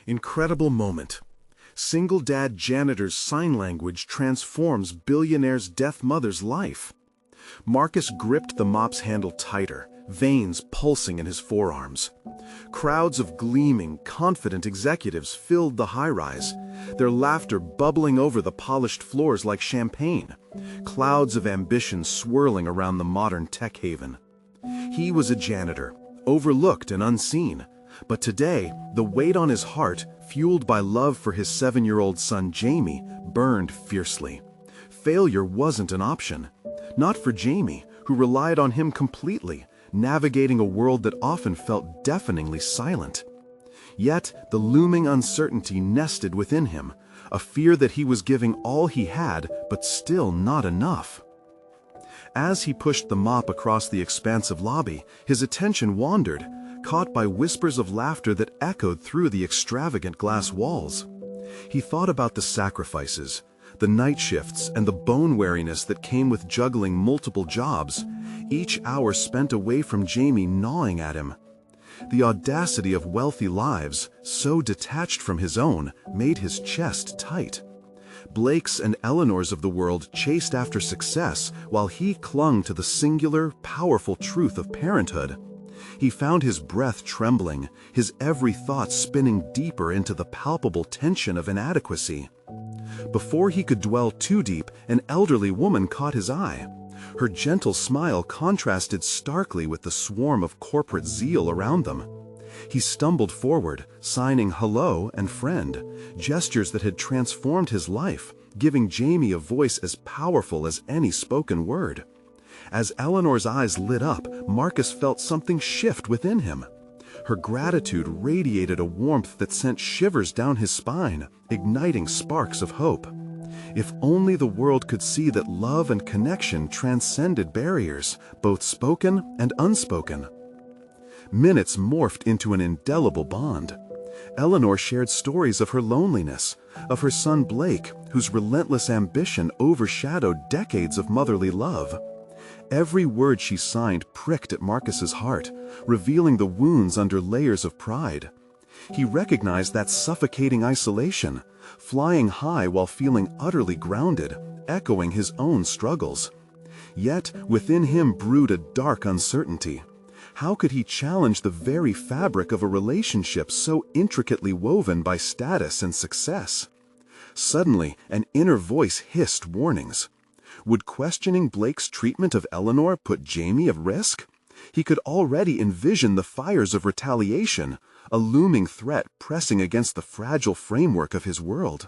Incredible moment. Single dad janitor's sign language transforms billionaire's deaf mother's life. Marcus gripped the mop's handle tighter, veins pulsing in his forearms. Crowds of gleaming, confident executives filled the high-rise, their laughter bubbling over the polished floors like champagne, clouds of ambition swirling around the modern tech haven. He was a janitor, overlooked and unseen, but today, the weight on his heart, fueled by love for his 7-year-old son Jamie, burned fiercely. Failure wasn't an option. Not for Jamie, who relied on him completely, navigating a world that often felt deafeningly silent. Yet, the looming uncertainty nested within him, a fear that he was giving all he had, but still not enough. As he pushed the mop across the expansive lobby, his attention wandered, caught by whispers of laughter that echoed through the extravagant glass walls. He thought about the sacrifices, the night shifts, and the bone weariness that came with juggling multiple jobs, each hour spent away from Jamie gnawing at him. The audacity of wealthy lives, so detached from his own, made his chest tight. Blake's and Eleanor's of the world chased after success, while he clung to the singular, powerful truth of parenthood. He found his breath trembling, his every thought spinning deeper into the palpable tension of inadequacy. Before he could dwell too deep, an elderly woman caught his eye. Her gentle smile contrasted starkly with the swarm of corporate zeal around them. He stumbled forward, signing hello and friend, gestures that had transformed his life, giving Jamie a voice as powerful as any spoken word. As Eleanor's eyes lit up, Marcus felt something shift within him. Her gratitude radiated a warmth that sent shivers down his spine, igniting sparks of hope. If only the world could see that love and connection transcended barriers, both spoken and unspoken. Minutes morphed into an indelible bond. Eleanor shared stories of her loneliness, of her son Blake, whose relentless ambition overshadowed decades of motherly love. Every word she signed pricked at Marcus's heart, revealing the wounds under layers of pride. He recognized that suffocating isolation, flying high while feeling utterly grounded, echoing his own struggles. Yet, within him brewed a dark uncertainty. How could he challenge the very fabric of a relationship so intricately woven by status and success? Suddenly, an inner voice hissed warnings. Would questioning Blake's treatment of Eleanor put Jamie at risk? He could already envision the fires of retaliation, a looming threat pressing against the fragile framework of his world.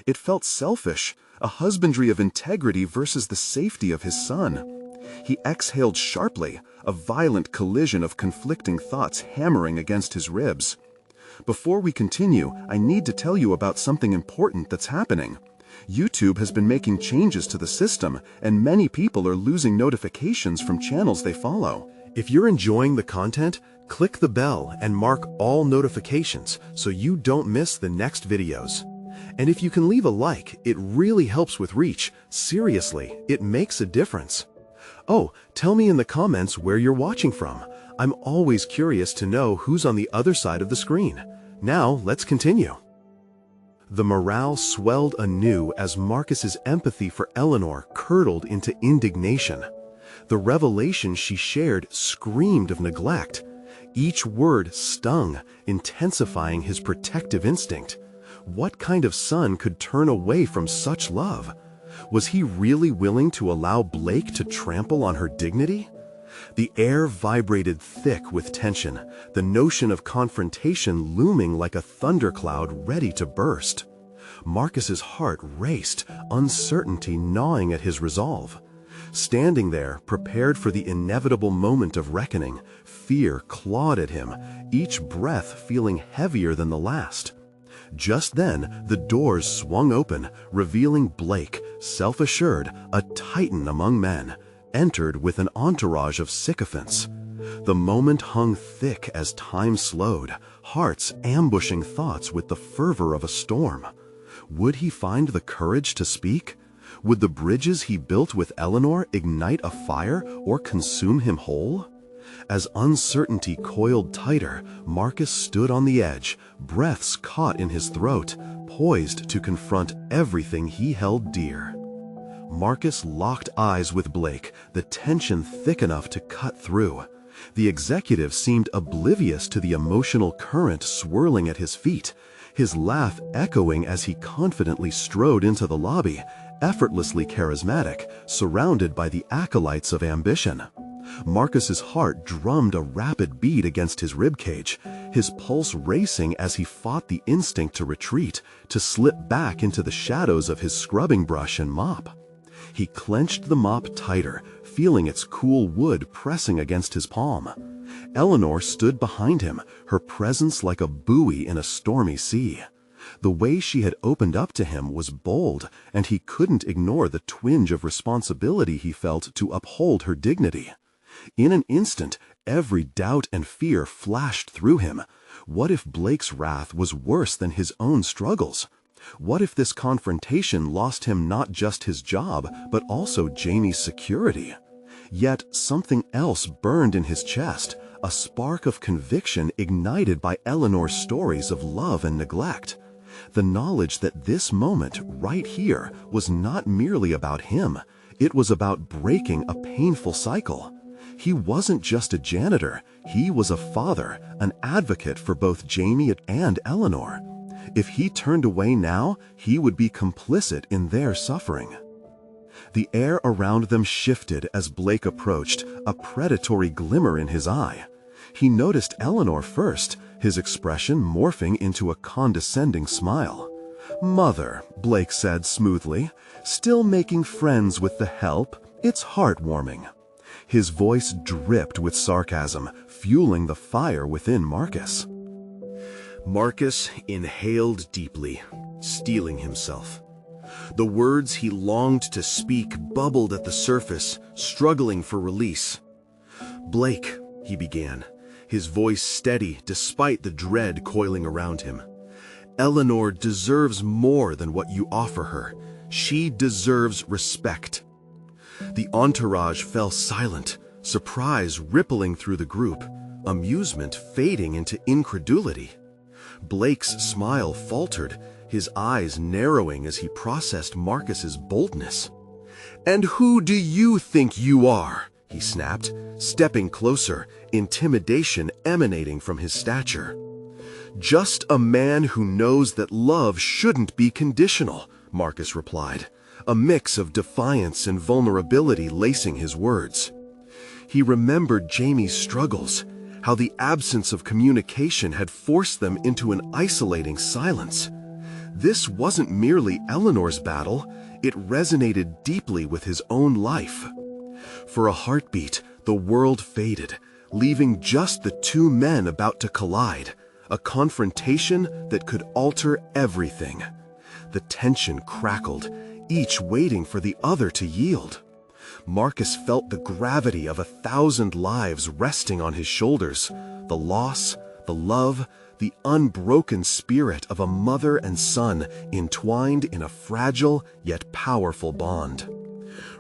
It felt selfish, a husbandry of integrity versus the safety of his son. He exhaled sharply, a violent collision of conflicting thoughts hammering against his ribs. Before we continue, I need to tell you about something important that's happening. YouTube has been making changes to the system, and many people are losing notifications from channels they follow. If you're enjoying the content, click the bell and mark all notifications so you don't miss the next videos. And if you can leave a like, it really helps with reach. Seriously, it makes a difference. Oh, tell me in the comments where you're watching from. I'm always curious to know who's on the other side of the screen. Now, let's continue. The morale swelled anew as Marcus's empathy for Eleanor curdled into indignation. The revelation she shared screamed of neglect. Each word stung, intensifying his protective instinct. What kind of son could turn away from such love? Was he really willing to allow Blake to trample on her dignity? The air vibrated thick with tension, the notion of confrontation looming like a thundercloud ready to burst. Marcus's heart raced, uncertainty gnawing at his resolve. Standing there, prepared for the inevitable moment of reckoning, fear clawed at him, each breath feeling heavier than the last. Just then, the doors swung open, revealing Blake, self-assured, a titan among men, entered with an entourage of sycophants. The moment hung thick as time slowed, hearts ambushing thoughts with the fervor of a storm. Would he find the courage to speak? Would the bridges he built with Eleanor ignite a fire or consume him whole? As uncertainty coiled tighter, Marcus stood on the edge, breaths caught in his throat, poised to confront everything he held dear. Marcus locked eyes with Blake, the tension thick enough to cut through. The executive seemed oblivious to the emotional current swirling at his feet, his laugh echoing as he confidently strode into the lobby, effortlessly charismatic, surrounded by the acolytes of ambition. Marcus's heart drummed a rapid beat against his ribcage, his pulse racing as he fought the instinct to retreat, to slip back into the shadows of his scrubbing brush and mop. He clenched the mop tighter, feeling its cool wood pressing against his palm. Eleanor stood behind him, her presence like a buoy in a stormy sea. The way she had opened up to him was bold, and he couldn't ignore the twinge of responsibility he felt to uphold her dignity. In an instant, every doubt and fear flashed through him. What if Blake's wrath was worse than his own struggles? What if this confrontation lost him not just his job, but also Jamie's security? Yet something else burned in his chest, a spark of conviction ignited by Eleanor's stories of love and neglect. The knowledge that this moment, right here, was not merely about him. It was about breaking a painful cycle. He wasn't just a janitor, he was a father, an advocate for both Jamie and Eleanor. If he turned away now, he would be complicit in their suffering. The air around them shifted as Blake approached, a predatory glimmer in his eye. He noticed Eleanor first, his expression morphing into a condescending smile. "Mother," Blake said smoothly, "still making friends with the help? It's heartwarming." His voice dripped with sarcasm, fueling the fire within Marcus. Marcus inhaled deeply, steeling himself. The words he longed to speak bubbled at the surface, struggling for release. "Blake," he began, his voice steady despite the dread coiling around him. "Eleanor deserves more than what you offer her. She deserves respect." The entourage fell silent, surprise rippling through the group, amusement fading into incredulity. Blake's smile faltered, his eyes narrowing as he processed Marcus's boldness. "And who do you think you are?" he snapped, stepping closer, intimidation emanating from his stature. "Just a man who knows that love shouldn't be conditional," Marcus replied, a mix of defiance and vulnerability lacing his words. He remembered Jamie's struggles, how the absence of communication had forced them into an isolating silence. This wasn't merely Eleanor's battle, it resonated deeply with his own life. For a heartbeat, the world faded, leaving just the two men about to collide, a confrontation that could alter everything. The tension crackled, each waiting for the other to yield. Marcus felt the gravity of 1,000 lives resting on his shoulders, the loss, the love, the unbroken spirit of a mother and son entwined in a fragile yet powerful bond.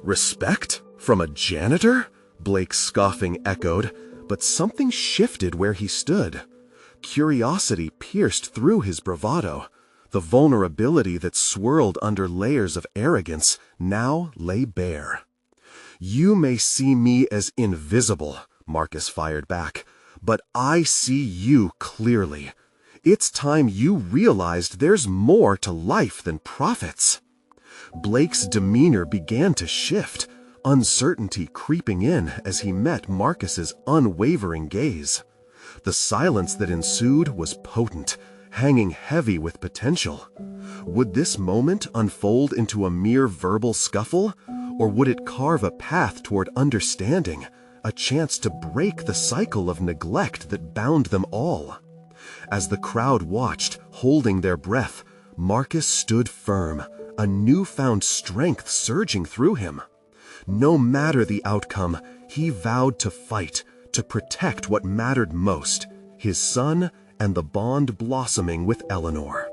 "Respect? From a janitor?" Blake's scoffing echoed, but something shifted where he stood. Curiosity pierced through his bravado. The vulnerability that swirled under layers of arrogance now lay bare. "You may see me as invisible," Marcus fired back, "but I see you clearly. It's time you realized there's more to life than profits." Blake's demeanor began to shift, uncertainty creeping in as he met Marcus's unwavering gaze. The silence that ensued was potent, hanging heavy with potential. Would this moment unfold into a mere verbal scuffle, or would it carve a path toward understanding, a chance to break the cycle of neglect that bound them all? As the crowd watched, holding their breath, Marcus stood firm, a newfound strength surging through him. No matter the outcome, he vowed to fight, to protect what mattered most, his son and the bond blossoming with Eleanor.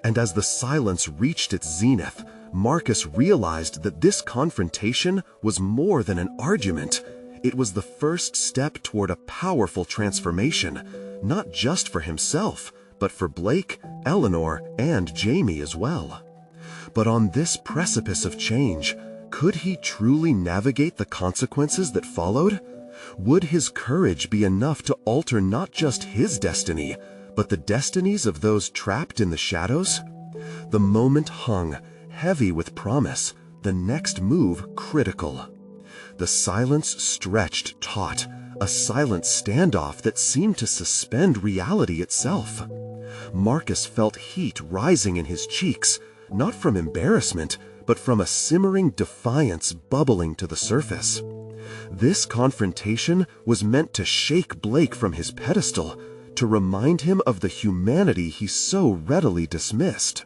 And as the silence reached its zenith, Marcus realized that this confrontation was more than an argument. It was the first step toward a powerful transformation, not just for himself, but for Blake, Eleanor, and Jamie as well. But on this precipice of change, could he truly navigate the consequences that followed? Would his courage be enough to alter not just his destiny, but the destinies of those trapped in the shadows? The moment hung, heavy with promise, the next move critical. The silence stretched taut, a silent standoff that seemed to suspend reality itself. Marcus felt heat rising in his cheeks, not from embarrassment, but from a simmering defiance bubbling to the surface. This confrontation was meant to shake Blake from his pedestal, to remind him of the humanity he so readily dismissed.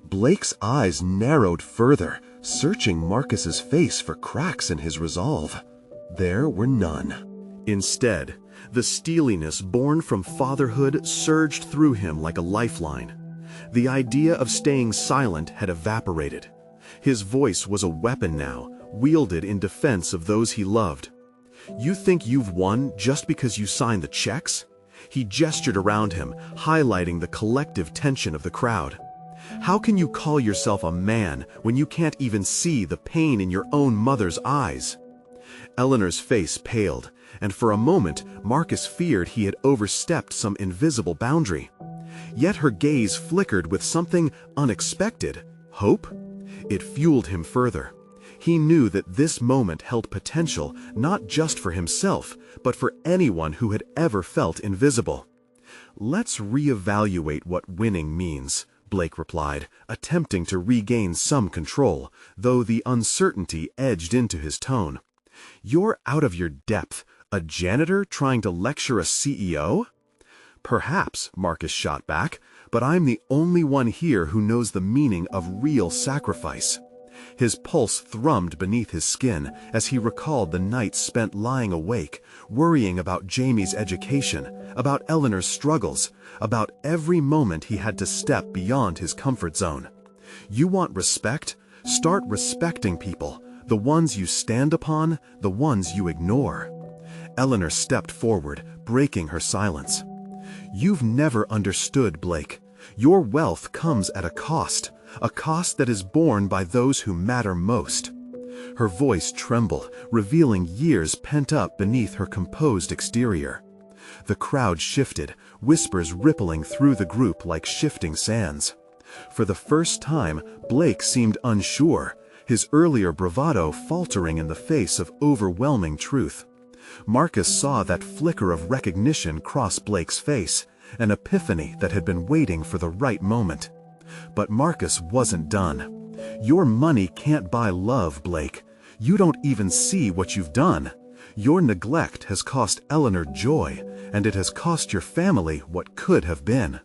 Blake's eyes narrowed further, searching Marcus's face for cracks in his resolve. There were none. Instead, the steeliness born from fatherhood surged through him like a lifeline. The idea of staying silent had evaporated. His voice was a weapon now, wielded in defense of those he loved. "You think you've won just because you signed the checks?" He gestured around him, highlighting the collective tension of the crowd. "How can you call yourself a man when you can't even see the pain in your own mother's eyes?" Eleanor's face paled, and for a moment Marcus feared he had overstepped some invisible boundary. Yet her gaze flickered with something unexpected: hope. It fueled him further. He knew that this moment held potential not just for himself, but for anyone who had ever felt invisible. "Let's reevaluate what winning means," Blake replied, attempting to regain some control, though the uncertainty edged into his tone. "You're out of your depth, a janitor trying to lecture a CEO?" "Perhaps," Marcus shot back, "but I'm the only one here who knows the meaning of real sacrifice." His pulse thrummed beneath his skin as he recalled the nights spent lying awake, worrying about Jamie's education, about Eleanor's struggles, about every moment he had to step beyond his comfort zone. You want respect? Start respecting people, the ones you stand upon, the ones you ignore. Eleanor stepped forward, breaking her silence. "You've never understood, Blake. Your wealth comes at a cost that is borne by those who matter most." Her voice trembled, revealing years pent up beneath her composed exterior. The crowd shifted, whispers rippling through the group like shifting sands. For the first time, Blake seemed unsure, his earlier bravado faltering in the face of overwhelming truth. Marcus saw that flicker of recognition cross Blake's face, an epiphany that had been waiting for the right moment. But Marcus wasn't done. "Your money can't buy love, Blake. You don't even see what you've done. Your neglect has cost Eleanor joy, and it has cost your family what could have been."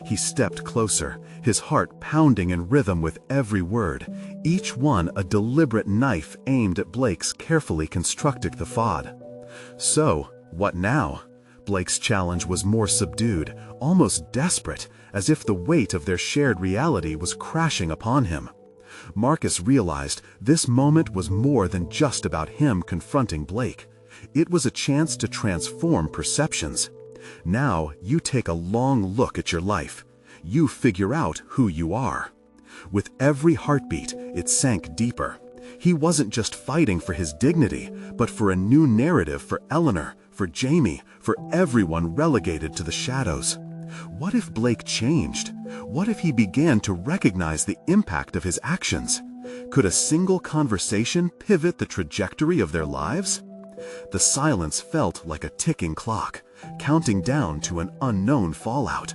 He stepped closer, his heart pounding in rhythm with every word, each one a deliberate knife aimed at Blake's carefully constructed facade. "So, what now?" Blake's challenge was more subdued, almost desperate, as if the weight of their shared reality was crashing upon him. Marcus realized this moment was more than just about him confronting Blake. It was a chance to transform perceptions. Now you take a long look at your life. You figure out who you are. With every heartbeat, it sank deeper. He wasn't just fighting for his dignity, but for a new narrative for Eleanor, for Jamie, for everyone relegated to the shadows. What if Blake changed? What if he began to recognize the impact of his actions? Could a single conversation pivot the trajectory of their lives? The silence felt like a ticking clock, counting down to an unknown fallout.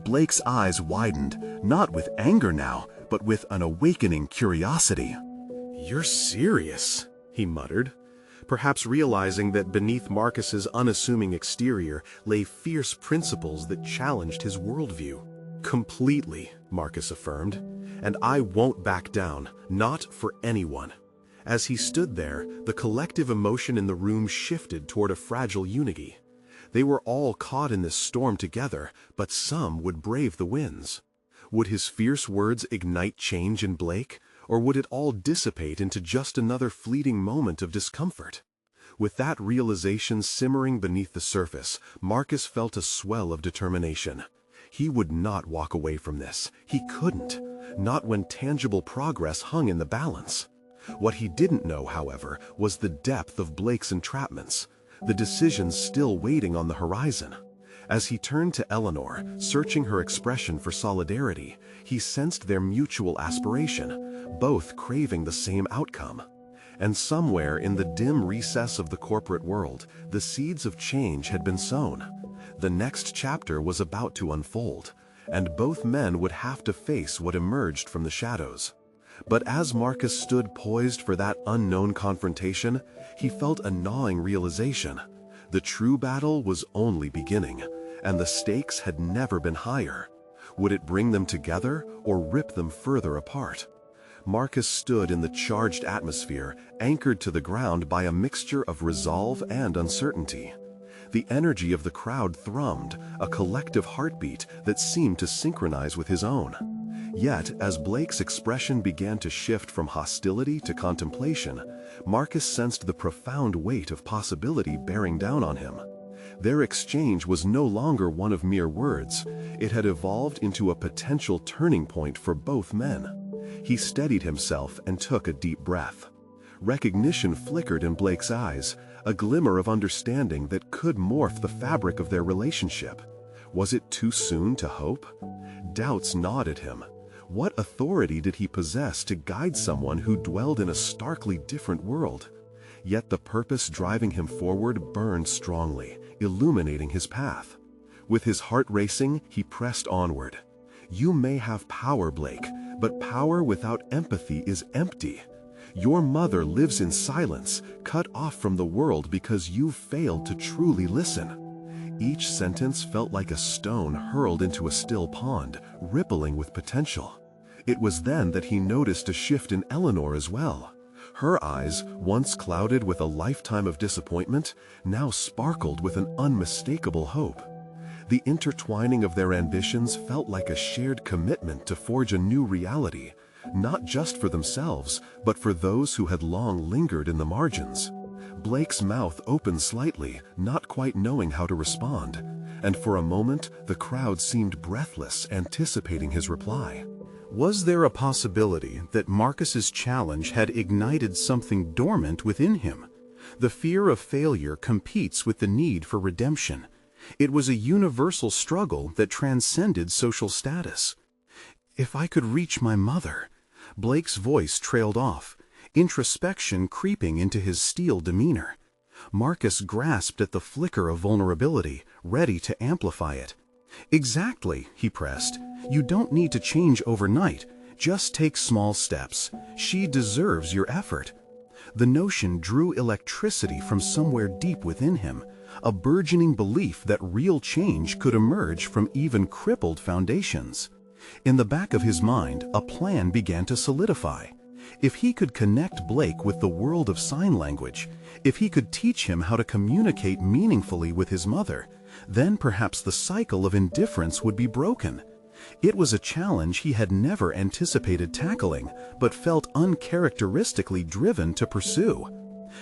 Blake's eyes widened, not with anger now, but with an awakening curiosity. "You're serious," he muttered, perhaps realizing that beneath Marcus's unassuming exterior lay fierce principles that challenged his worldview. "Completely," Marcus affirmed, "and I won't back down, not for anyone." As he stood there, the collective emotion in the room shifted toward a fragile unity. They were all caught in this storm together, but some would brave the winds. Would his fierce words ignite change in Blake, or would it all dissipate into just another fleeting moment of discomfort? With that realization simmering beneath the surface, Marcus felt a swell of determination. He would not walk away from this. He couldn't. Not when tangible progress hung in the balance. What he didn't know, however, was the depth of Blake's entrapments, the decisions still waiting on the horizon. As he turned to Eleanor, searching her expression for solidarity, he sensed their mutual aspiration, both craving the same outcome. And somewhere in the dim recess of the corporate world, the seeds of change had been sown. The next chapter was about to unfold, and both men would have to face what emerged from the shadows. But as Marcus stood poised for that unknown confrontation, he felt a gnawing realization. The true battle was only beginning, and the stakes had never been higher. Would it bring them together or rip them further apart? Marcus stood in the charged atmosphere, anchored to the ground by a mixture of resolve and uncertainty. The energy of the crowd thrummed, a collective heartbeat that seemed to synchronize with his own. Yet, as Blake's expression began to shift from hostility to contemplation, Marcus sensed the profound weight of possibility bearing down on him. Their exchange was no longer one of mere words. It had evolved into a potential turning point for both men. He steadied himself and took a deep breath. Recognition flickered in Blake's eyes, a glimmer of understanding that could morph the fabric of their relationship. Was it too soon to hope? Doubts gnawed at him. What authority did he possess to guide someone who dwelled in a starkly different world? Yet the purpose driving him forward burned strongly, illuminating his path. With his heart racing, he pressed onward. You may have power, Blake, but power without empathy is empty. Your mother lives in silence, cut off from the world because you've failed to truly listen. Each sentence felt like a stone hurled into a still pond, rippling with potential. It was then that he noticed a shift in Eleanor as well. Her eyes, once clouded with a lifetime of disappointment, now sparkled with an unmistakable hope. The intertwining of their ambitions felt like a shared commitment to forge a new reality, not just for themselves, but for those who had long lingered in the margins. Blake's mouth opened slightly, not quite knowing how to respond, and for a moment the crowd seemed breathless, anticipating his reply. Was there a possibility that Marcus's challenge had ignited something dormant within him? The fear of failure competes with the need for redemption. It was a universal struggle that transcended social status. If I could reach my mother... Blake's voice trailed off, introspection creeping into his steel demeanor. Marcus grasped at the flicker of vulnerability, ready to amplify it. Exactly, he pressed. You don't need to change overnight. Just take small steps. She deserves your effort. The notion drew electricity from somewhere deep within him, a burgeoning belief that real change could emerge from even crippled foundations. In the back of his mind, a plan began to solidify. If he could connect Blake with the world of sign language, if he could teach him how to communicate meaningfully with his mother, then perhaps the cycle of indifference would be broken. It was a challenge he had never anticipated tackling, but felt uncharacteristically driven to pursue.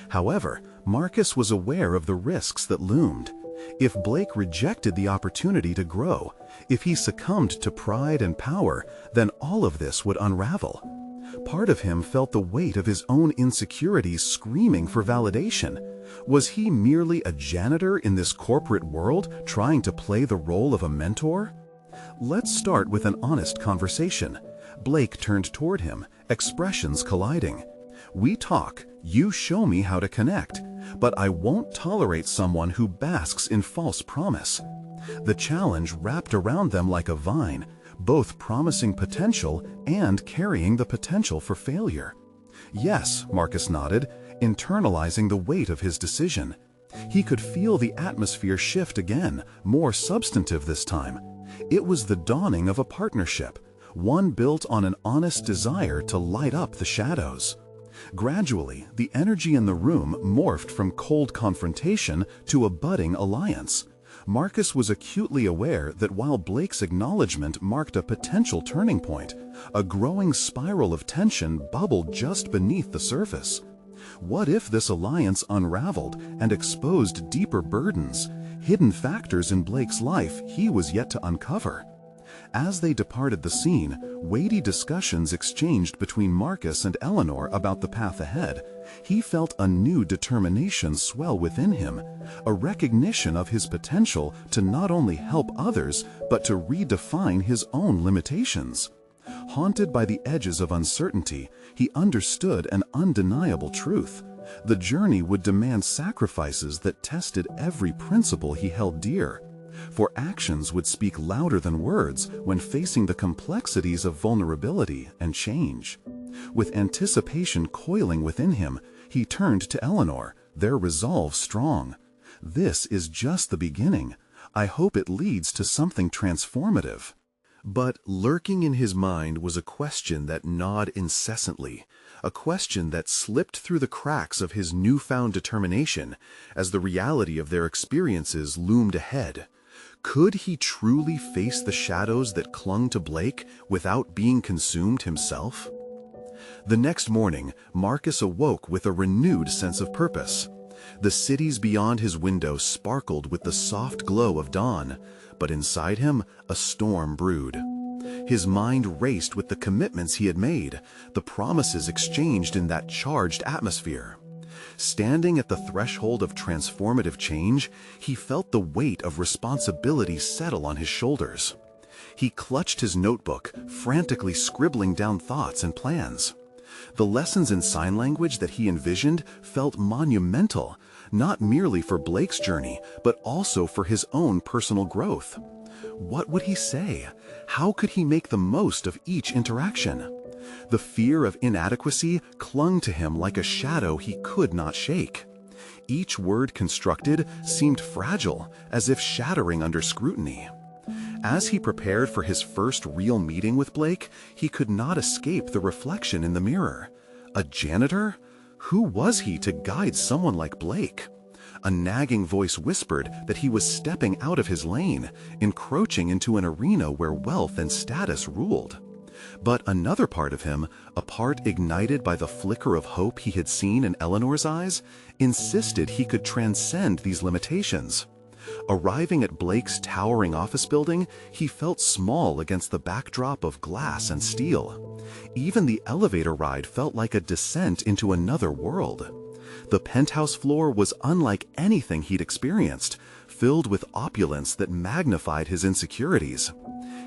However, Marcus was aware of the risks that loomed. If Blake rejected the opportunity to grow, if he succumbed to pride and power, then all of this would unravel. Part of him felt the weight of his own insecurities screaming for validation. Was he merely a janitor in this corporate world trying to play the role of a mentor? Let's start with an honest conversation. Blake turned toward him, expressions colliding. We talk, you show me how to connect, but I won't tolerate someone who basks in false promise. The challenge wrapped around them like a vine, both promising potential and carrying the potential for failure. Yes, Marcus nodded, internalizing the weight of his decision. He could feel the atmosphere shift again, more substantive this time. It was the dawning of a partnership, one built on an honest desire to light up the shadows. Gradually, the energy in the room morphed from cold confrontation to a budding alliance. Marcus was acutely aware that while Blake's acknowledgement marked a potential turning point, a growing spiral of tension bubbled just beneath the surface. What if this alliance unraveled and exposed deeper burdens, hidden factors in Blake's life he was yet to uncover? As they departed the scene, weighty discussions exchanged between Marcus and Eleanor about the path ahead. He felt a new determination swell within him, a recognition of his potential to not only help others, but to redefine his own limitations. Haunted by the edges of uncertainty, he understood an undeniable truth. The journey would demand sacrifices that tested every principle he held dear. For actions would speak louder than words when facing the complexities of vulnerability and change. With anticipation coiling within him, he turned to Eleanor, their resolve strong. "This is just the beginning. I hope it leads to something transformative." But lurking in his mind was a question that gnawed incessantly, a question that slipped through the cracks of his newfound determination as the reality of their experiences loomed ahead. Could he truly face the shadows that clung to Blake without being consumed himself? The next morning, Marcus awoke with a renewed sense of purpose. The cities beyond his window sparkled with the soft glow of dawn, but inside him a storm brewed. His mind raced with the commitments he had made, the promises exchanged in that charged atmosphere. Standing at the threshold of transformative change, he felt the weight of responsibility settle on his shoulders. He clutched his notebook, frantically scribbling down thoughts and plans. The lessons in sign language that he envisioned felt monumental, not merely for Blake's journey, but also for his own personal growth. What would he say? How could he make the most of each interaction? The fear of inadequacy clung to him like a shadow he could not shake. Each word constructed seemed fragile, as if shattering under scrutiny. As he prepared for his first real meeting with Blake, he could not escape the reflection in the mirror. A janitor? Who was he to guide someone like Blake? A nagging voice whispered that he was stepping out of his lane, encroaching into an arena where wealth and status ruled. But another part of him, a part ignited by the flicker of hope he had seen in Eleanor's eyes, insisted he could transcend these limitations. Arriving at Blake's towering office building, he felt small against the backdrop of glass and steel. Even the elevator ride felt like a descent into another world. The penthouse floor was unlike anything he'd experienced, filled with opulence that magnified his insecurities.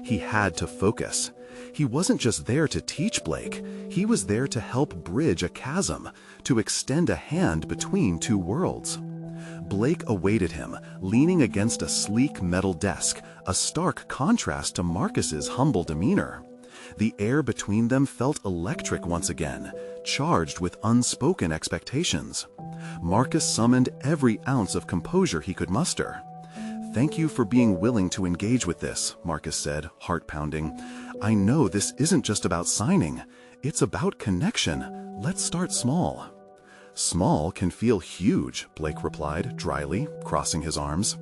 He had to focus. He wasn't just there to teach Blake, he was there to help bridge a chasm, to extend a hand between two worlds. Blake awaited him, leaning against a sleek metal desk, a stark contrast to Marcus's humble demeanor. The air between them felt electric once again, charged with unspoken expectations. Marcus summoned every ounce of composure he could muster. "Thank you for being willing to engage with this," Marcus said, heart pounding. "I know this isn't just about signing. It's about connection. Let's start small." "Small can feel huge," Blake replied, dryly, crossing his arms.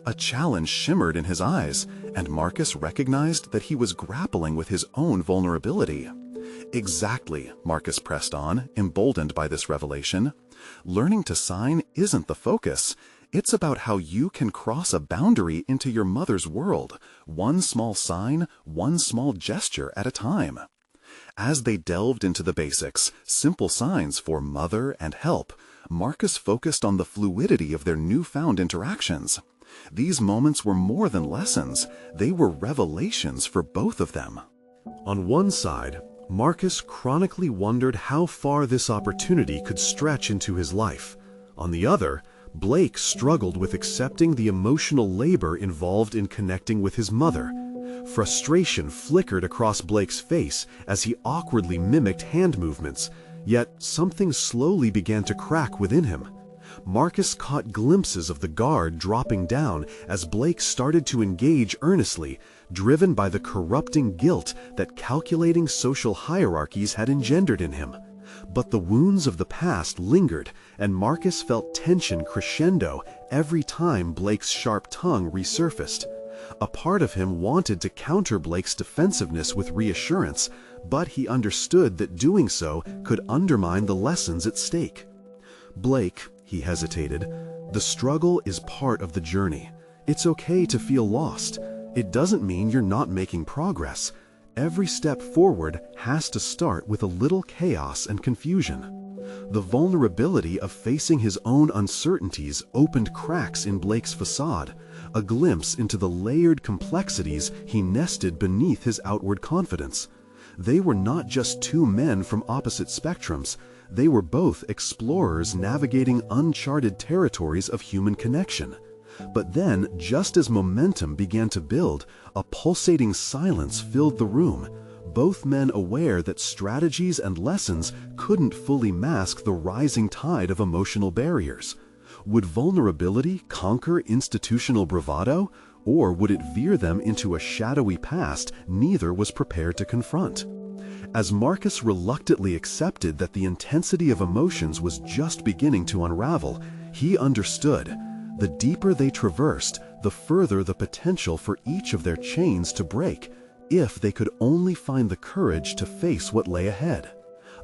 A challenge shimmered in his eyes, and Marcus recognized that he was grappling with his own vulnerability. "Exactly," Marcus pressed on, emboldened by this revelation. "Learning to sign isn't the focus. It's about how you can cross a boundary into your mother's world, one small sign, one small gesture at a time." As they delved into the basics, simple signs for mother and help, Marcus focused on the fluidity of their newfound interactions. These moments were more than lessons, they were revelations for both of them. On one side, Marcus chronically wondered how far this opportunity could stretch into his life. On the other, Blake struggled with accepting the emotional labor involved in connecting with his mother. Frustration flickered across Blake's face as he awkwardly mimicked hand movements, yet something slowly began to crack within him. Marcus caught glimpses of the guard dropping down as Blake started to engage earnestly, driven by the corrupting guilt that calculating social hierarchies had engendered in him. But the wounds of the past lingered, and Marcus felt tension crescendo every time Blake's sharp tongue resurfaced. A part of him wanted to counter Blake's defensiveness with reassurance, but he understood that doing so could undermine the lessons at stake. "Blake," he hesitated, "the struggle is part of the journey. It's okay to feel lost. It doesn't mean you're not making progress. Every step forward has to start with a little chaos and confusion." The vulnerability of facing his own uncertainties opened cracks in Blake's facade, a glimpse into the layered complexities he nested beneath his outward confidence. They were not just two men from opposite spectrums, they were both explorers navigating uncharted territories of human connection. But then, just as momentum began to build, a pulsating silence filled the room, both men aware that strategies and lessons couldn't fully mask the rising tide of emotional barriers. Would vulnerability conquer institutional bravado, or would it veer them into a shadowy past neither was prepared to confront? As Marcus reluctantly accepted that the intensity of emotions was just beginning to unravel, he understood. The deeper they traversed, the further the potential for each of their chains to break, if they could only find the courage to face what lay ahead.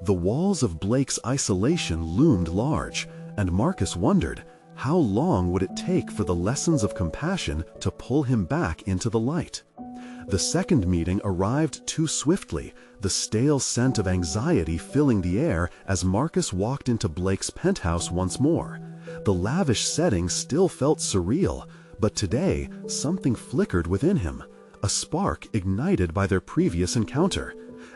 The walls of Blake's isolation loomed large, and Marcus wondered, how long would it take for the lessons of compassion to pull him back into the light? The second meeting arrived too swiftly, the stale scent of anxiety filling the air as Marcus walked into Blake's penthouse once more. The lavish setting still felt surreal, but today something flickered within him, a spark ignited by their previous encounter.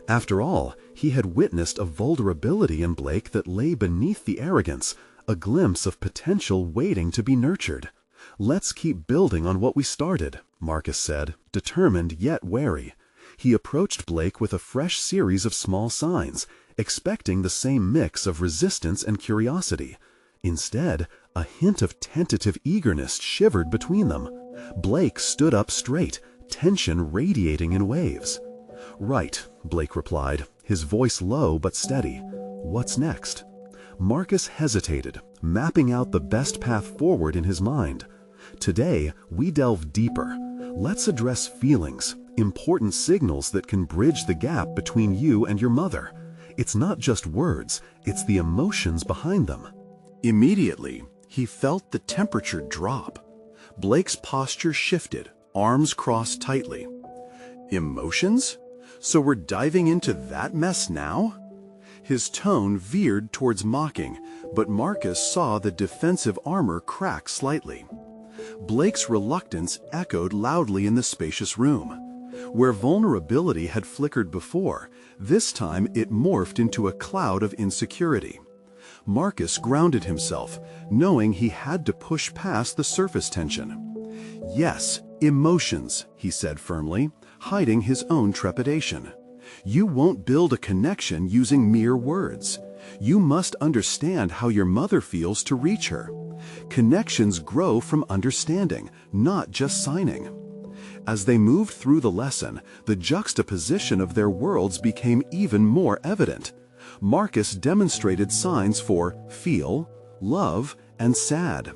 After all, he had witnessed a vulnerability in Blake that lay beneath the arrogance, a glimpse of potential waiting to be nurtured. "Let's keep building on what we started," Marcus said, determined yet wary. He approached Blake with a fresh series of small signs, expecting the same mix of resistance and curiosity. Instead, a hint of tentative eagerness shivered between them. Blake stood up straight, tension radiating in waves. "Right," Blake replied, his voice low but steady. "What's next?" Marcus hesitated, mapping out the best path forward in his mind. "Today, we delve deeper. Let's address feelings, important signals that can bridge the gap between you and your mother. It's not just words, it's the emotions behind them." Immediately, he felt the temperature drop. Blake's posture shifted, arms crossed tightly. "Emotions? So we're diving into that mess now?" His tone veered towards mocking, but Marcus saw the defensive armor crack slightly. Blake's reluctance echoed loudly in the spacious room. Where vulnerability had flickered before, this time it morphed into a cloud of insecurity. Marcus grounded himself, knowing he had to push past the surface tension. "Yes, emotions," he said firmly, hiding his own trepidation. "You won't build a connection using mere words. You must understand how your mother feels to reach her. Connections grow from understanding, not just signing." As they moved through the lesson, the juxtaposition of their worlds became even more evident. Marcus demonstrated signs for feel, love, and sad.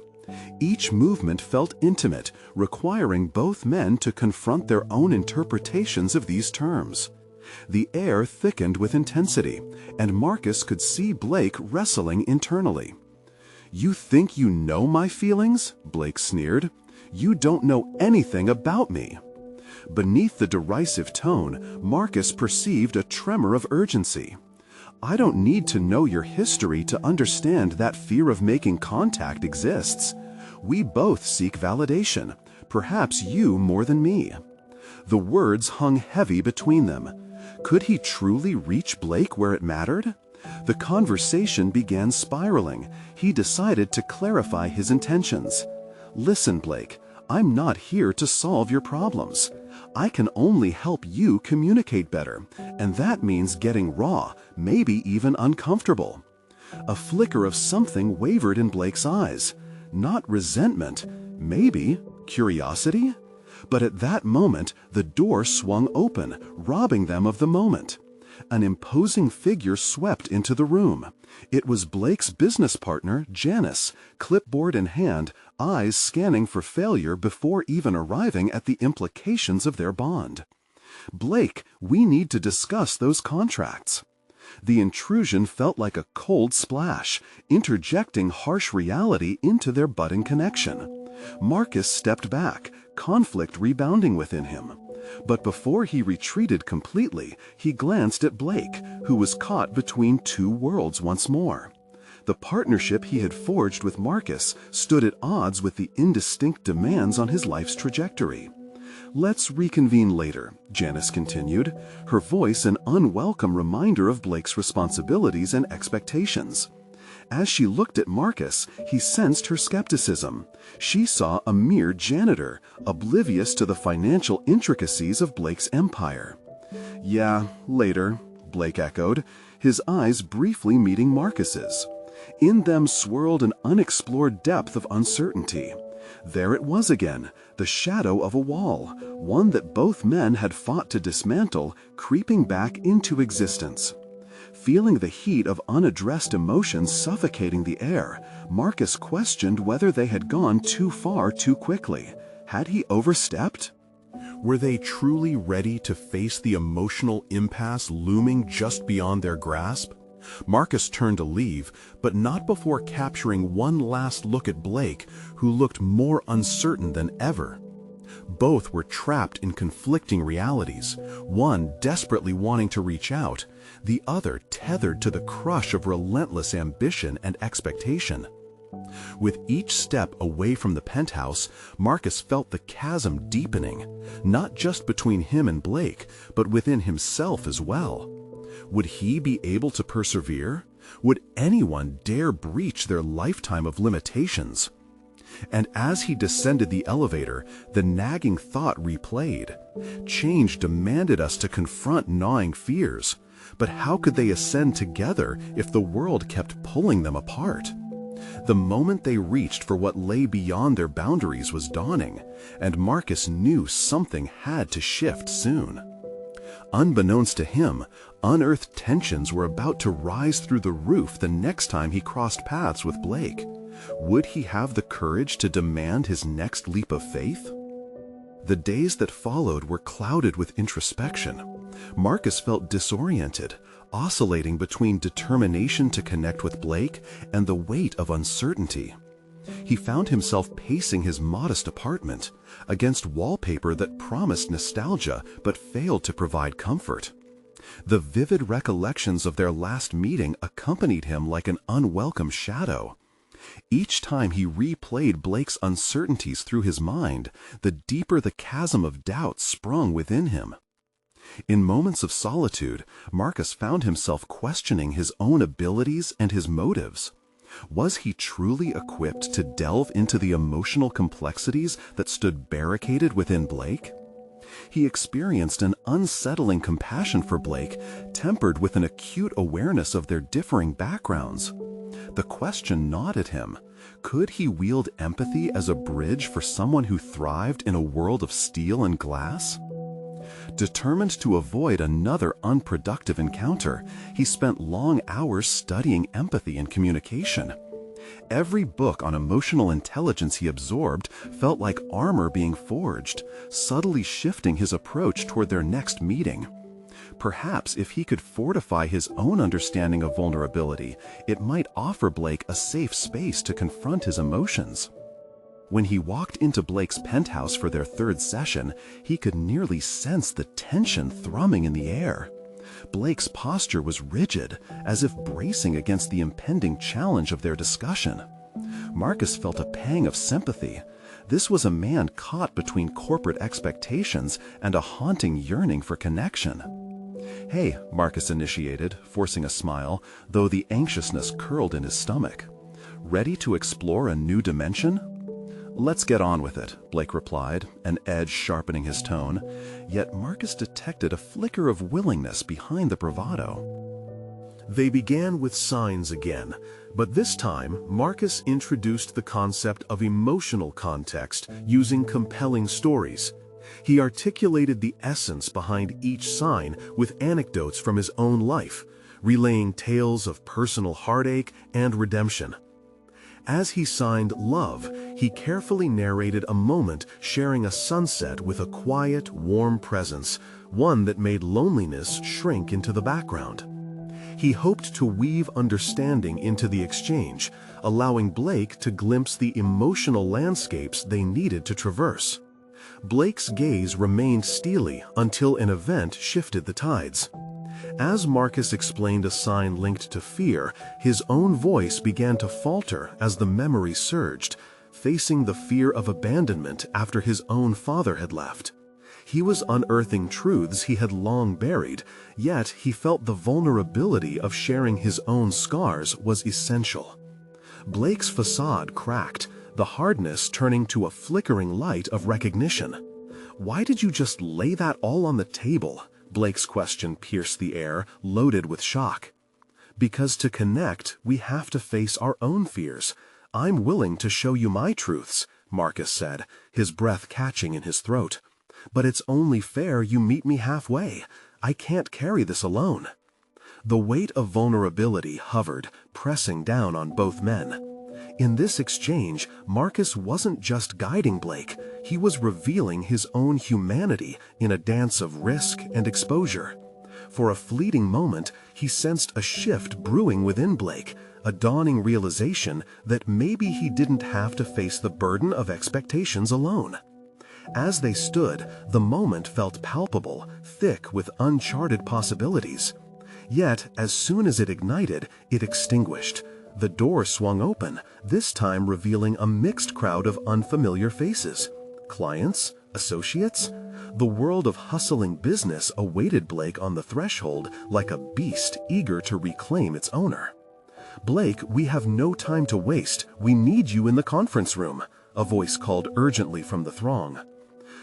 Each movement felt intimate, requiring both men to confront their own interpretations of these terms. The air thickened with intensity, and Marcus could see Blake wrestling internally. "You think you know my feelings?" Blake sneered. "You don't know anything about me." Beneath the derisive tone, Marcus perceived a tremor of urgency. "I don't need to know your history to understand that fear of making contact exists. We both seek validation, perhaps you more than me." The words hung heavy between them. Could he truly reach Blake where it mattered? The conversation began spiraling. He decided to clarify his intentions. "Listen, Blake, I'm not here to solve your problems. I can only help you communicate better, and that means getting raw, maybe even uncomfortable." A flicker of something wavered in Blake's eyes. Not resentment, maybe curiosity? But at that moment, the door swung open, robbing them of the moment. An imposing figure swept into the room. It was Blake's business partner, Janice, clipboard in hand, eyes scanning for failure before even arriving at the implications of their bond. "Blake, we need to discuss those contracts." The intrusion felt like a cold splash, interjecting harsh reality into their budding connection. Marcus stepped back, conflict rebounding within him. But before he retreated completely, he glanced at Blake, who was caught between two worlds once more. The partnership he had forged with Marcus stood at odds with the indistinct demands on his life's trajectory. "Let's reconvene later," Janice continued, her voice an unwelcome reminder of Blake's responsibilities and expectations. As she looked at Marcus, he sensed her skepticism. She saw a mere janitor, oblivious to the financial intricacies of Blake's empire. "Yeah, later," Blake echoed, his eyes briefly meeting Marcus's. In them swirled an unexplored depth of uncertainty. There it was again, the shadow of a wall, one that both men had fought to dismantle, creeping back into existence. Feeling the heat of unaddressed emotions suffocating the air, Marcus questioned whether they had gone too far too quickly. Had he overstepped? Were they truly ready to face the emotional impasse looming just beyond their grasp? Marcus turned to leave, but not before capturing one last look at Blake, who looked more uncertain than ever. Both were trapped in conflicting realities, one desperately wanting to reach out, the other tethered to the crush of relentless ambition and expectation. With each step away from the penthouse, Marcus felt the chasm deepening, not just between him and Blake, but within himself as well. Would he be able to persevere? Would anyone dare breach their lifetime of limitations? And as he descended the elevator, the nagging thought replayed. Change demanded us to confront gnawing fears. But how could they ascend together if the world kept pulling them apart? The moment they reached for what lay beyond their boundaries was dawning, and Marcus knew something had to shift soon. Unbeknownst to him, unearthed tensions were about to rise through the roof the next time he crossed paths with Blake. Would he have the courage to demand his next leap of faith? The days that followed were clouded with introspection. Marcus felt disoriented, oscillating between determination to connect with Blake and the weight of uncertainty. He found himself pacing his modest apartment against wallpaper that promised nostalgia but failed to provide comfort. The vivid recollections of their last meeting accompanied him like an unwelcome shadow. Each time he replayed Blake's uncertainties through his mind, the deeper the chasm of doubt sprung within him. In moments of solitude, Marcus found himself questioning his own abilities and his motives. Was he truly equipped to delve into the emotional complexities that stood barricaded within Blake? He experienced an unsettling compassion for Blake, tempered with an acute awareness of their differing backgrounds. The question gnawed at him. Could he wield empathy as a bridge for someone who thrived in a world of steel and glass? Determined to avoid another unproductive encounter, he spent long hours studying empathy and communication. Every book on emotional intelligence he absorbed felt like armor being forged, subtly shifting his approach toward their next meeting. Perhaps if he could fortify his own understanding of vulnerability, it might offer Blake a safe space to confront his emotions. When he walked into Blake's penthouse for their third session, he could nearly sense the tension thrumming in the air. Blake's posture was rigid, as if bracing against the impending challenge of their discussion. Marcus felt a pang of sympathy. This was a man caught between corporate expectations and a haunting yearning for connection. "Hey," Marcus initiated, forcing a smile, though the anxiousness curled in his stomach. "Ready to explore a new dimension?" "Let's get on with it," Blake replied, an edge sharpening his tone. Yet Marcus detected a flicker of willingness behind the bravado. They began with signs again, but this time Marcus introduced the concept of emotional context using compelling stories. He articulated the essence behind each sign with anecdotes from his own life, relaying tales of personal heartache and redemption. As he signed Love, he carefully narrated a moment sharing a sunset with a quiet, warm presence, one that made loneliness shrink into the background. He hoped to weave understanding into the exchange, allowing Blake to glimpse the emotional landscapes they needed to traverse. Blake's gaze remained steely until an event shifted the tides. As Marcus explained a sign linked to fear, his own voice began to falter as the memory surged, facing the fear of abandonment after his own father had left. He was unearthing truths he had long buried, yet he felt the vulnerability of sharing his own scars was essential. Blake's facade cracked, the hardness turning to a flickering light of recognition. "Why did you just lay that all on the table?" Blake's question pierced the air, loaded with shock. "Because to connect, we have to face our own fears. I'm willing to show you my truths," Marcus said, his breath catching in his throat. "But it's only fair you meet me halfway. I can't carry this alone." The weight of vulnerability hovered, pressing down on both men. In this exchange, Marcus wasn't just guiding Blake, he was revealing his own humanity in a dance of risk and exposure. For a fleeting moment, he sensed a shift brewing within Blake, a dawning realization that maybe he didn't have to face the burden of expectations alone. As they stood, the moment felt palpable, thick with uncharted possibilities. Yet, as soon as it ignited, it extinguished. The door swung open, this time revealing a mixed crowd of unfamiliar faces. Clients? Associates? The world of hustling business awaited Blake on the threshold like a beast eager to reclaim its owner. "Blake, we have no time to waste. We need you in the conference room," a voice called urgently from the throng.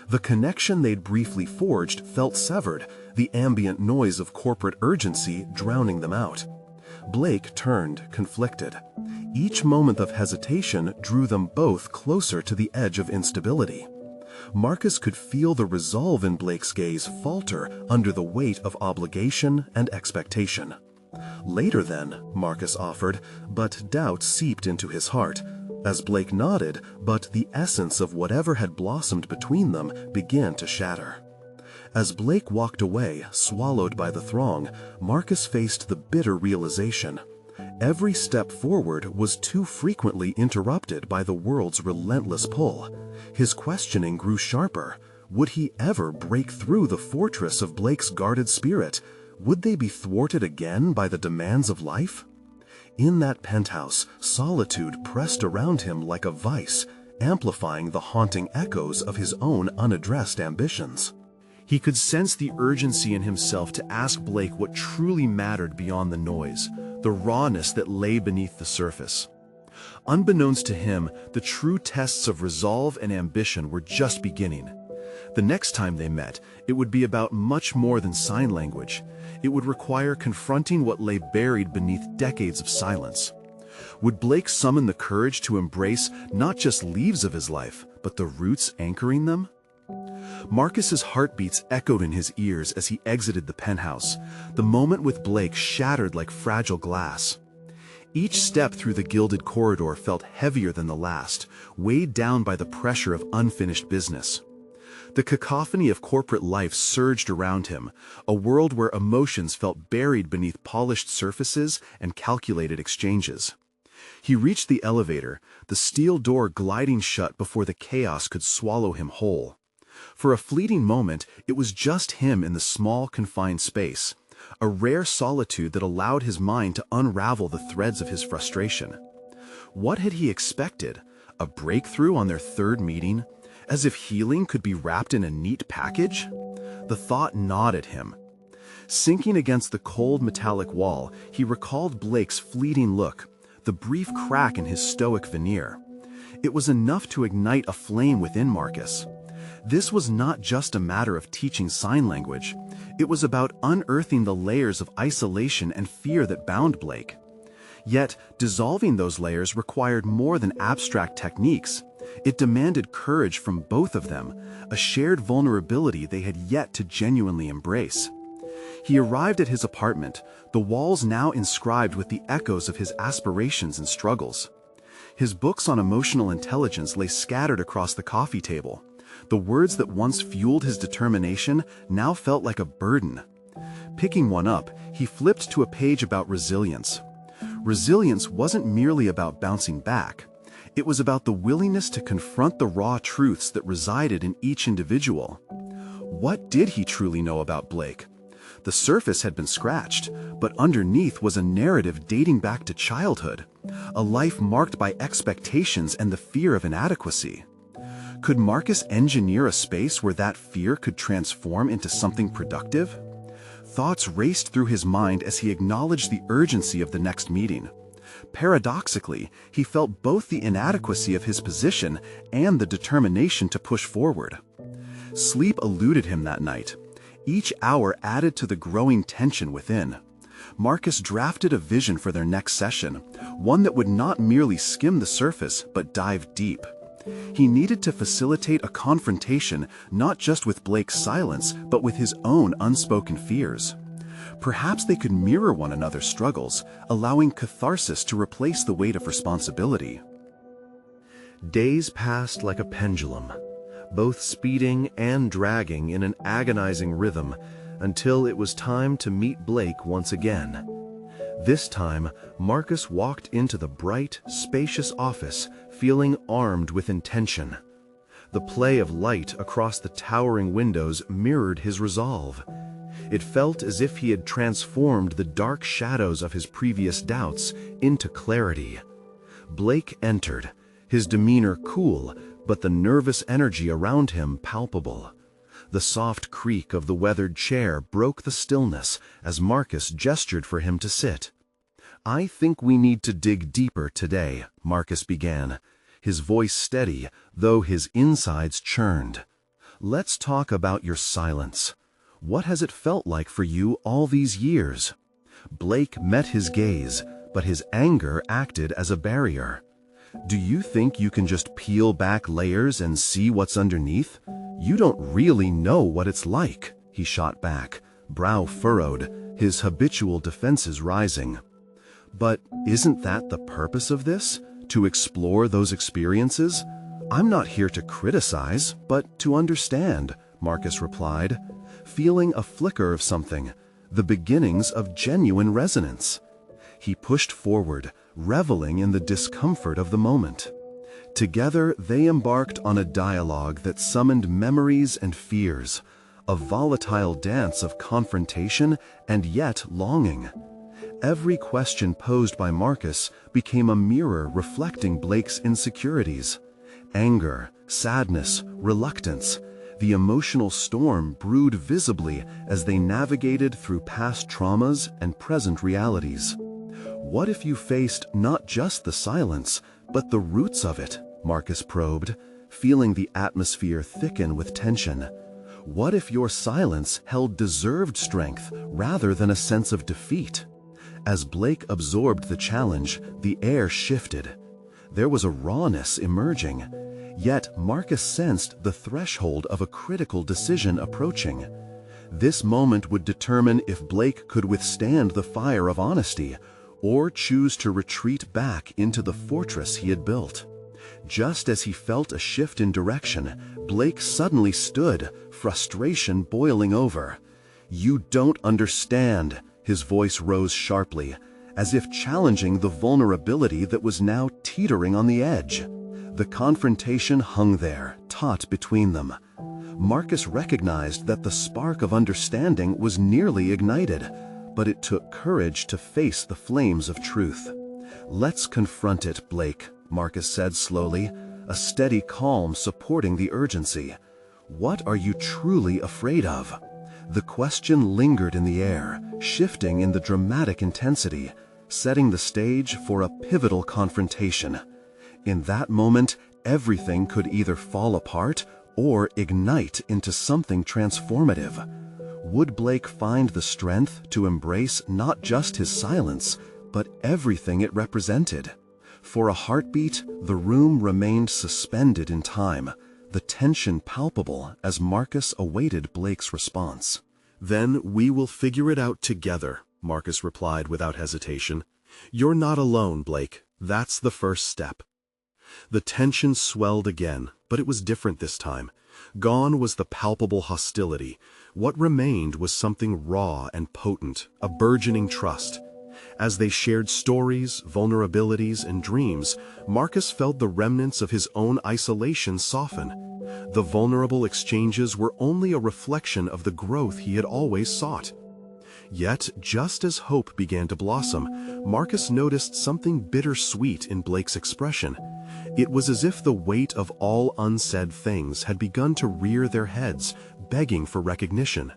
The connection they'd briefly forged felt severed, the ambient noise of corporate urgency drowning them out. Blake turned, conflicted. Each moment of hesitation drew them both closer to the edge of instability. Marcus could feel the resolve in Blake's gaze falter under the weight of obligation and expectation. "Later then," Marcus offered, but doubt seeped into his heart. As Blake nodded, but the essence of whatever had blossomed between them began to shatter. As Blake walked away, swallowed by the throng, Marcus faced the bitter realization. Every step forward was too frequently interrupted by the world's relentless pull. His questioning grew sharper. Would he ever break through the fortress of Blake's guarded spirit? Would they be thwarted again by the demands of life? In that penthouse, solitude pressed around him like a vice, amplifying the haunting echoes of his own unaddressed ambitions. He could sense the urgency in himself to ask Blake what truly mattered beyond the noise, the rawness that lay beneath the surface. Unbeknownst to him, the true tests of resolve and ambition were just beginning. The next time they met, it would be about much more than sign language. It would require confronting what lay buried beneath decades of silence. Would Blake summon the courage to embrace not just leaves of his life, but the roots anchoring them? Marcus's heartbeats echoed in his ears as he exited the penthouse. The moment with Blake shattered like fragile glass. Each step through the gilded corridor felt heavier than the last, weighed down by the pressure of unfinished business. The cacophony of corporate life surged around him, a world where emotions felt buried beneath polished surfaces and calculated exchanges. He reached the elevator, the steel door gliding shut before the chaos could swallow him whole. For a fleeting moment, it was just him in the small, confined space, a rare solitude that allowed his mind to unravel the threads of his frustration. What had he expected? A breakthrough on their third meeting? As if healing could be wrapped in a neat package? The thought gnawed at him. Sinking against the cold metallic wall, he recalled Blake's fleeting look, the brief crack in his stoic veneer. It was enough to ignite a flame within Marcus. This was not just a matter of teaching sign language. It was about unearthing the layers of isolation and fear that bound Blake. Yet, dissolving those layers required more than abstract techniques. It demanded courage from both of them, a shared vulnerability they had yet to genuinely embrace. He arrived at his apartment, the walls now inscribed with the echoes of his aspirations and struggles. His books on emotional intelligence lay scattered across the coffee table. The words that once fueled his determination now felt like a burden. Picking one up, He flipped to a page about resilience. Resilience wasn't merely about bouncing back. It was about the willingness to confront the raw truths that resided in each individual. What did he truly know about Blake? The surface had been scratched, but underneath was a narrative dating back to childhood, a life marked by expectations and the fear of inadequacy. Could Marcus engineer a space where that fear could transform into something productive? Thoughts raced through his mind as he acknowledged the urgency of the next meeting. Paradoxically, he felt both the inadequacy of his position and the determination to push forward. Sleep eluded him that night. Each hour added to the growing tension within. Marcus drafted a vision for their next session, one that would not merely skim the surface but dive deep. He needed to facilitate a confrontation not just with Blake's silence, but with his own unspoken fears. Perhaps they could mirror one another's struggles, allowing catharsis to replace the weight of responsibility. Days passed like a pendulum, both speeding and dragging in an agonizing rhythm, until it was time to meet Blake once again. This time, Marcus walked into the bright, spacious office, feeling armed with intention. The play of light across the towering windows mirrored his resolve. It felt as if he had transformed the dark shadows of his previous doubts into clarity. Blake entered, his demeanor cool, but the nervous energy around him palpable. The soft creak of the weathered chair broke the stillness as Marcus gestured for him to sit. "I think we need to dig deeper today," Marcus began, his voice steady, though his insides churned. "Let's talk about your silence. What has it felt like for you all these years?" Blake met his gaze, but his anger acted as a barrier. "Do you think you can just peel back layers and see what's underneath? You don't really know what it's like," he shot back, brow furrowed, his habitual defenses rising. "But isn't that the purpose of this? To explore those experiences? I'm not here to criticize, but to understand," Marcus replied, feeling a flicker of something, the beginnings of genuine resonance. He pushed forward, reveling in the discomfort of the moment. Together, they embarked on a dialogue that summoned memories and fears, a volatile dance of confrontation and yet longing. Every question posed by Marcus became a mirror reflecting Blake's insecurities. Anger, sadness, reluctance. The emotional storm brewed visibly as they navigated through past traumas and present realities. "What if you faced not just the silence, but the roots of it?" Marcus probed, feeling the atmosphere thicken with tension. "What if your silence held deserved strength rather than a sense of defeat?" As Blake absorbed the challenge, the air shifted. There was a rawness emerging. Yet Marcus sensed the threshold of a critical decision approaching. This moment would determine if Blake could withstand the fire of honesty, or choose to retreat back into the fortress he had built. Just as he felt a shift in direction, Blake suddenly stood, frustration boiling over. "You don't understand," his voice rose sharply, as if challenging the vulnerability that was now teetering on the edge. The confrontation hung there, taut between them. Marcus recognized that the spark of understanding was nearly ignited, but it took courage to face the flames of truth. "Let's confront it, Blake," Marcus said slowly, a steady calm supporting the urgency. "What are you truly afraid of?" The question lingered in the air, shifting in the dramatic intensity, setting the stage for a pivotal confrontation. In that moment, everything could either fall apart or ignite into something transformative. Would Blake find the strength to embrace not just his silence, but everything it represented? For a heartbeat, the room remained suspended in time, the tension palpable as Marcus awaited Blake's response. "Then we will figure it out together," Marcus replied without hesitation. "You're not alone, Blake. That's the first step." The tension swelled again, but it was different this time. Gone was the palpable hostility. What remained was something raw and potent, a burgeoning trust. As they shared stories, vulnerabilities, and dreams, Marcus felt the remnants of his own isolation soften. The vulnerable exchanges were only a reflection of the growth he had always sought. Yet, just as hope began to blossom, Marcus noticed something bittersweet in Blake's expression. It was as if the weight of all unsaid things had begun to rear their heads, begging for recognition.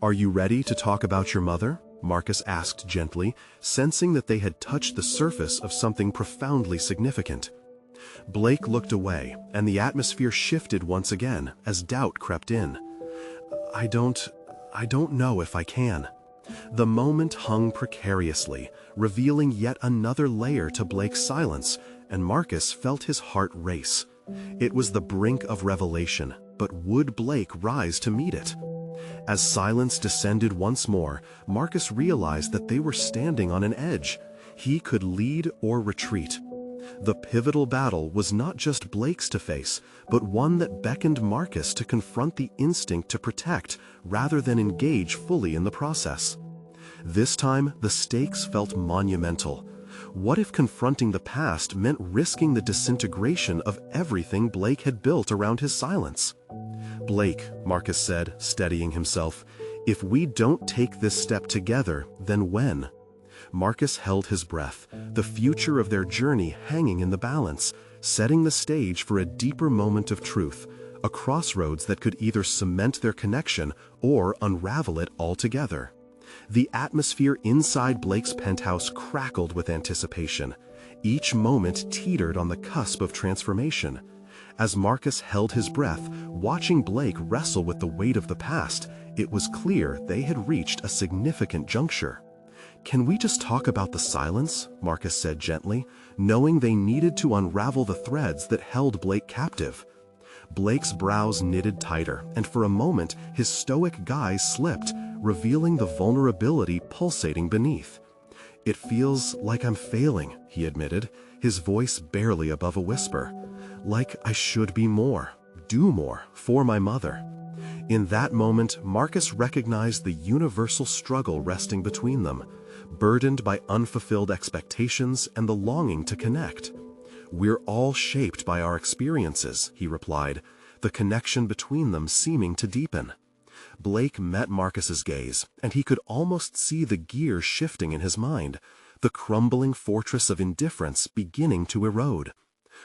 "Are you ready to talk about your mother?" Marcus asked gently, sensing that they had touched the surface of something profoundly significant. Blake looked away, and the atmosphere shifted once again as doubt crept in. I don't know if I can." The moment hung precariously, revealing yet another layer to Blake's silence, and Marcus felt his heart race. It was the brink of revelation, but would Blake rise to meet it? As silence descended once more, Marcus realized that they were standing on an edge. He could lead or retreat. The pivotal battle was not just Blake's to face, but one that beckoned Marcus to confront the instinct to protect rather than engage fully in the process. This time, the stakes felt monumental. What if confronting the past meant risking the disintegration of everything Blake had built around his silence? "Blake," Marcus said, steadying himself, "if we don't take this step together, then when?" Marcus held his breath, the future of their journey hanging in the balance, setting the stage for a deeper moment of truth, a crossroads that could either cement their connection or unravel it altogether. The atmosphere inside Blake's penthouse crackled with anticipation. Each moment teetered on the cusp of transformation. As Marcus held his breath, watching Blake wrestle with the weight of the past, it was clear they had reached a significant juncture. "Can we just talk about the silence?" Marcus said gently, knowing they needed to unravel the threads that held Blake captive. Blake's brows knitted tighter, and for a moment his stoic gaze slipped, revealing the vulnerability pulsating beneath. "It feels like I'm failing," he admitted, his voice barely above a whisper. "Like I should be more, do more, for my mother." In that moment, Marcus recognized the universal struggle resting between them, burdened by unfulfilled expectations and the longing to connect. "We're all shaped by our experiences," he replied, the connection between them seeming to deepen. Blake met Marcus's gaze, and he could almost see the gears shifting in his mind, the crumbling fortress of indifference beginning to erode.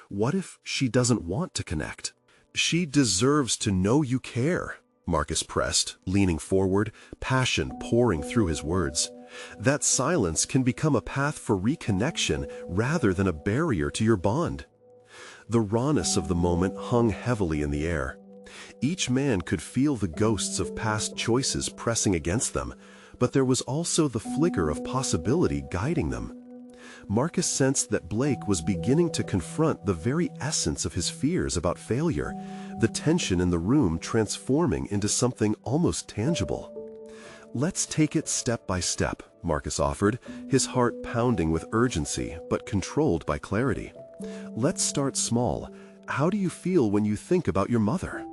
What if she doesn't want to connect? "She deserves to know you care," Marcus pressed, leaning forward, passion pouring through his words. "That silence can become a path for reconnection rather than a barrier to your bond." The rawness of the moment hung heavily in the air. Each man could feel the ghosts of past choices pressing against them, but there was also the flicker of possibility guiding them. Marcus sensed that Blake was beginning to confront the very essence of his fears about failure, the tension in the room transforming into something almost tangible. "Let's take it step by step," Marcus offered, his heart pounding with urgency but controlled by clarity. "Let's start small. How do you feel when you think about your mother?"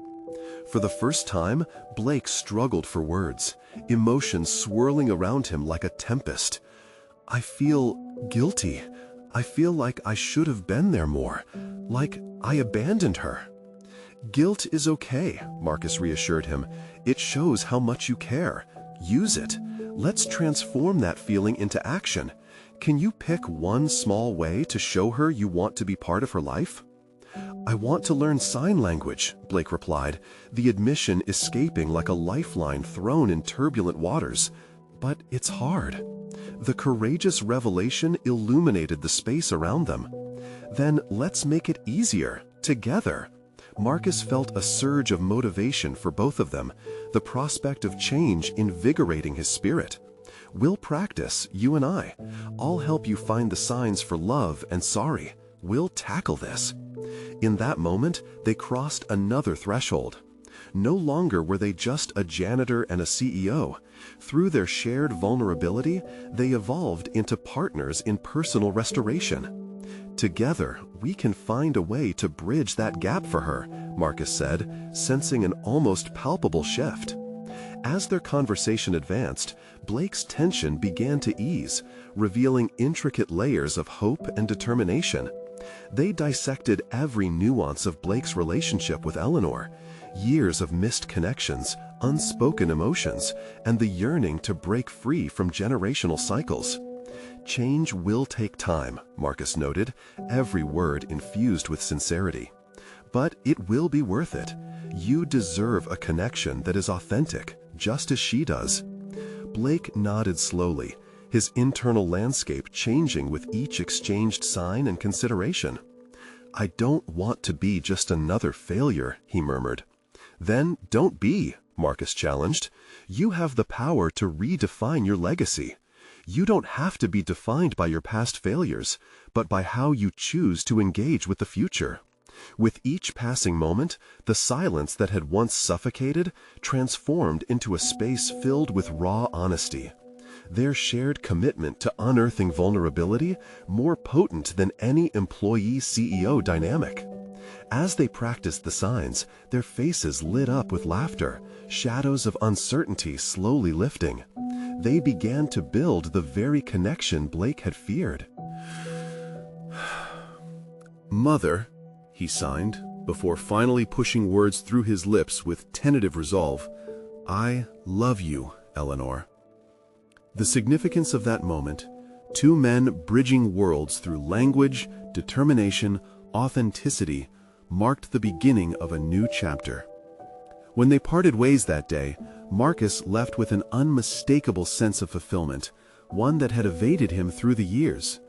For the first time, Blake struggled for words, emotions swirling around him like a tempest. "I feel guilty. I feel like I should have been there more, like I abandoned her." "Guilt is okay," Marcus reassured him. "It shows how much you care. Use it. Let's transform that feeling into action. Can you pick one small way to show her you want to be part of her life?" "I want to learn sign language," Blake replied, the admission escaping like a lifeline thrown in turbulent waters. "But it's hard." The courageous revelation illuminated the space around them. "Then let's make it easier, together." Marcus felt a surge of motivation for both of them, the prospect of change invigorating his spirit. "We'll practice, you and I. I'll help you find the signs for love and sorry. We'll tackle this." In that moment, they crossed another threshold. No longer were they just a janitor and a CEO. Through their shared vulnerability, they evolved into partners in personal restoration. "Together, we can find a way to bridge that gap for her," Marcus said, sensing an almost palpable shift. As their conversation advanced, Blake's tension began to ease, revealing intricate layers of hope and determination. They dissected every nuance of Blake's relationship with Eleanor, years of missed connections, unspoken emotions, and the yearning to break free from generational cycles. "Change will take time," Marcus noted, every word infused with sincerity. "But it will be worth it. You deserve a connection that is authentic, just as she does." Blake nodded slowly, his internal landscape changing with each exchanged sign and consideration. "I don't want to be just another failure," he murmured. "Then don't be," Marcus challenged. "You have the power to redefine your legacy. You don't have to be defined by your past failures, but by how you choose to engage with the future." With each passing moment, the silence that had once suffocated transformed into a space filled with raw honesty. Their shared commitment to unearthing vulnerability more potent than any employee-CEO dynamic. As they practiced the signs, their faces lit up with laughter, shadows of uncertainty slowly lifting. They began to build the very connection Blake had feared. "Mother," he signed, before finally pushing words through his lips with tentative resolve, "I love you, Eleanor." The significance of that moment, two men bridging worlds through language, determination, authenticity, marked the beginning of a new chapter. When they parted ways that day, Marcus left with an unmistakable sense of fulfillment, one that had evaded him through the years.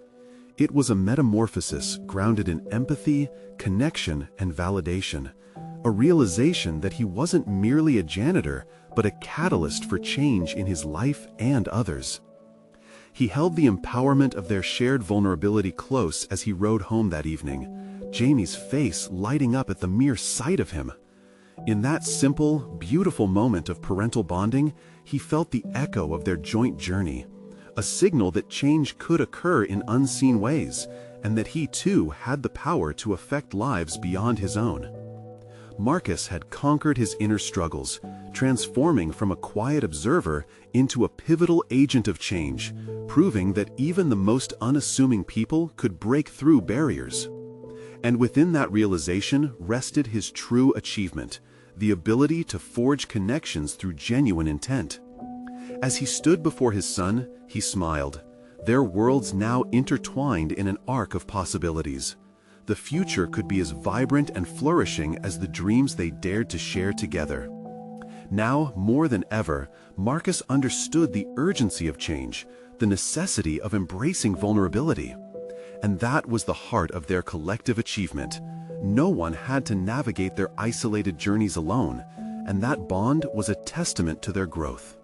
It was a metamorphosis grounded in empathy, connection, and validation, a realization that he wasn't merely a janitor, but a catalyst for change in his life and others. He held the empowerment of their shared vulnerability close as he rode home that evening, Jamie's face lighting up at the mere sight of him. In that simple, beautiful moment of parental bonding, he felt the echo of their joint journey, a signal that change could occur in unseen ways, and that he too had the power to affect lives beyond his own. Marcus had conquered his inner struggles, transforming from a quiet observer into a pivotal agent of change, proving that even the most unassuming people could break through barriers. And within that realization rested his true achievement, the ability to forge connections through genuine intent. As he stood before his son, he smiled, their worlds now intertwined in an arc of possibilities. The future could be as vibrant and flourishing as the dreams they dared to share together. Now, more than ever, Marcus understood the urgency of change, the necessity of embracing vulnerability. And that was the heart of their collective achievement. No one had to navigate their isolated journeys alone, and that bond was a testament to their growth.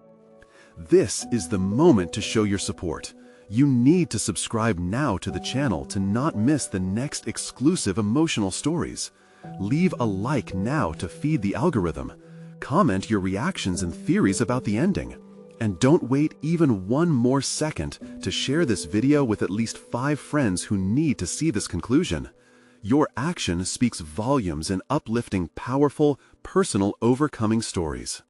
This is the moment to show your support. You need to subscribe now to the channel to not miss the next exclusive emotional stories. Leave a like now to feed the algorithm. Comment your reactions and theories about the ending. And don't wait even one more second to share this video with at least 5 friends who need to see this conclusion. Your action speaks volumes in uplifting, powerful, personal overcoming stories.